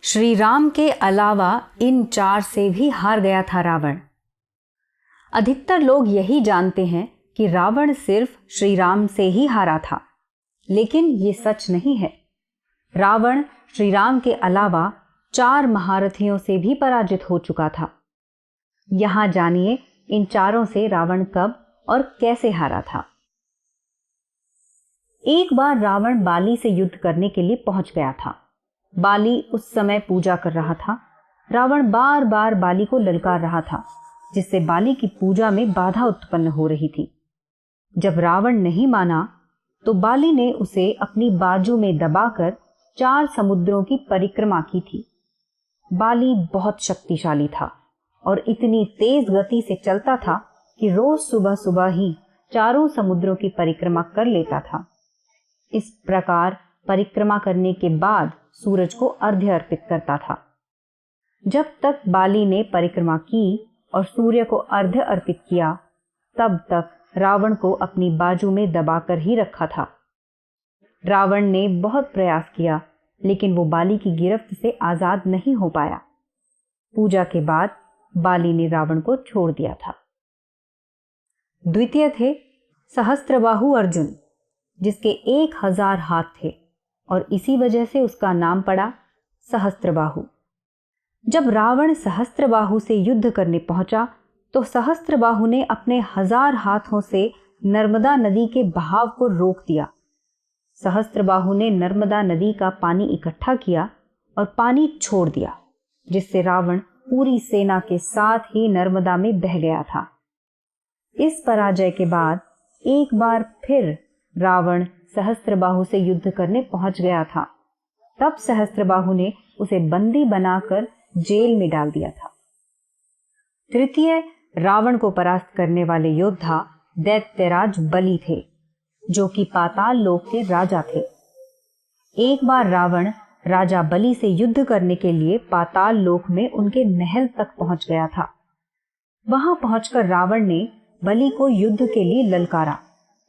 श्री राम के अलावा इन 4 से भी हार गया था रावण। अधिकतर लोग यही जानते हैं कि रावण सिर्फ श्री राम से ही हारा था, लेकिन ये सच नहीं है। रावण श्री राम के अलावा 4 महारथियों से भी पराजित हो चुका था। यहां जानिए इन 4 से रावण कब और कैसे हारा था। एक बार रावण बाली से युद्ध करने के लिए पहुंच गया था। बाली उस समय पूजा कर रहा था। रावण बार बार बाली को ललकार रहा था, जिससे बाली की पूजा में बाधा उत्पन्न हो रही थी। जब रावण नहीं माना तो बाली ने उसे अपनी बाजू में दबाकर 4 समुद्रों की परिक्रमा की थी। बाली बहुत शक्तिशाली था और इतनी तेज गति से चलता था कि रोज सुबह सुबह ही 4 समुद्रों की परिक्रमा कर लेता था। इस प्रकार परिक्रमा करने के बाद सूरज को अर्घ्य अर्पित करता था। जब तक बाली ने परिक्रमा की और सूर्य को अर्घ्य अर्पित किया, तब तक रावण को अपनी बाजू में दबाकर ही रखा था। रावण ने बहुत प्रयास किया, लेकिन वो बाली की गिरफ्त से आजाद नहीं हो पाया। पूजा के बाद बाली ने रावण को छोड़ दिया था। द्वितीय थे सहस्त्रबाहु अर्जुन, जिसके 1000 हाथ थे और इसी वजह से उसका नाम पड़ा सहस्त्रबाहु। जब रावण सहस्त्रबाहु से युद्ध करने पहुंचा तो सहस्त्रबाहु ने अपने 1000 हाथों से नर्मदा नदी के बहाव को रोक दिया। सहस्त्रबाहु ने नर्मदा नदी का पानी इकट्ठा किया और पानी छोड़ दिया, जिससे रावण पूरी सेना के साथ ही नर्मदा में बह गया था। इस पराजय के बाद एक बार फिर रावण सहस्त्रबाहु से युद्ध करने पहुंच गया था। तब सहस्त्रबाहु ने उसे बंदी बनाकर जेल में डाल दिया था। तृतीय रावण को परास्त करने वाले योद्धा दैत्यराज बलि थे, जो कि पाताल लोक के राजा थे। एक बार रावण राजा बलि से युद्ध करने के लिए पाताल लोक में उनके महल तक पहुंच गया था। वहां पहुंचकर रावण ने बलि को युद्ध के लिए ललकारा।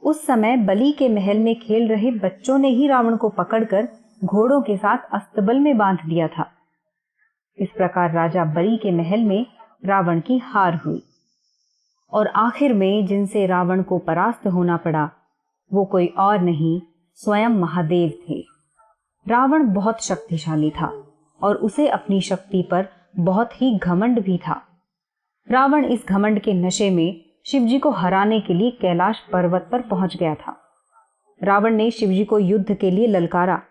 उस समय बलि के महल में खेल रहे बच्चों ने ही रावण को पकड़कर घोड़ों के साथ अस्तबल में बांध दिया था। इस प्रकार राजा बलि के महल में रावण की हार हुई और आखिर में जिनसे रावण को परास्त होना पड़ा वो कोई और नहीं, स्वयं महादेव थे। रावण बहुत शक्तिशाली था और उसे अपनी शक्ति पर बहुत ही घमंड भी था। रावण इस घमंड के नशे में शिवजी को हराने के लिए कैलाश पर्वत पर पहुंच गया था। रावण ने शिवजी को युद्ध के लिए ललकारा,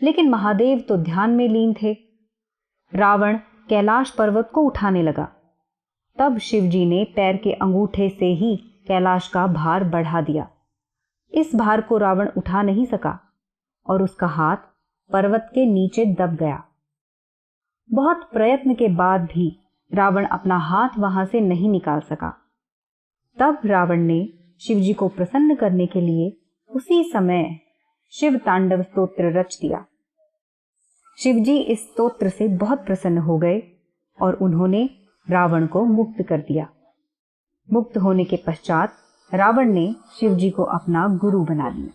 लेकिन महादेव तो ध्यान में लीन थे। रावण कैलाश पर्वत को उठाने लगा। तब शिवजी ने पैर के अंगूठे से ही कैलाश का भार बढ़ा दिया। इस भार को रावण उठा नहीं सका और उसका हाथ पर्वत के नीचे दब गया। बहुत प्रयत्न के बाद भी रावण अपना हाथ वहां से नहीं निकाल सका। तब रावण ने शिवजी को प्रसन्न करने के लिए उसी समय शिव तांडव स्तोत्र रच दिया। शिवजी इस स्तोत्र से बहुत प्रसन्न हो गए और उन्होंने रावण को मुक्त कर दिया। मुक्त होने के पश्चात रावण ने शिवजी को अपना गुरु बना लिया।